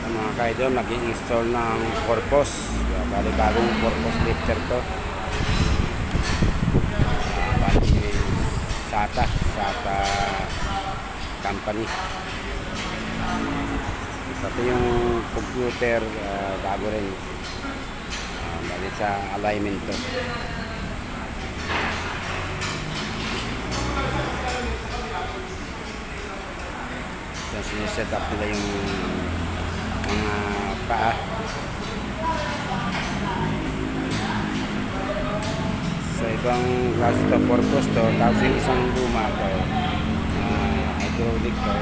Mga kaidol, nag-i-install ng purpose. Bali bagong purpose lifter to. Bali SATA company. Pati yung computer bago rin. Bali sa alignment to. So sineset up nila yung mga paa. So ibang klase to, purpose to, tapos yung isang luma to, hydraulic to,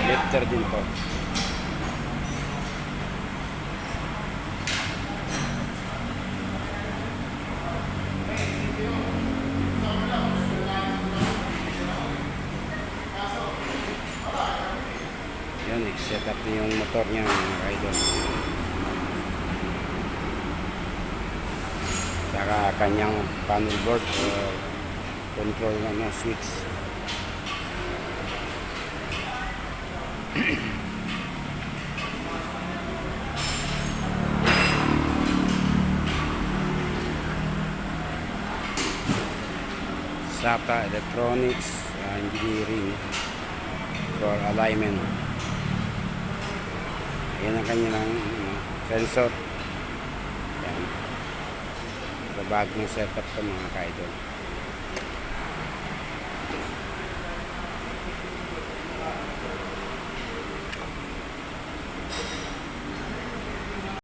lifter din to. Yan, set up na yung motor niya mga kaidol. Saka kanyang panel board control na switch. SATA Electronics Engineering for alignment. Ayan ang kanyang sensor. Yan. So, bagong setup to mga kaidol.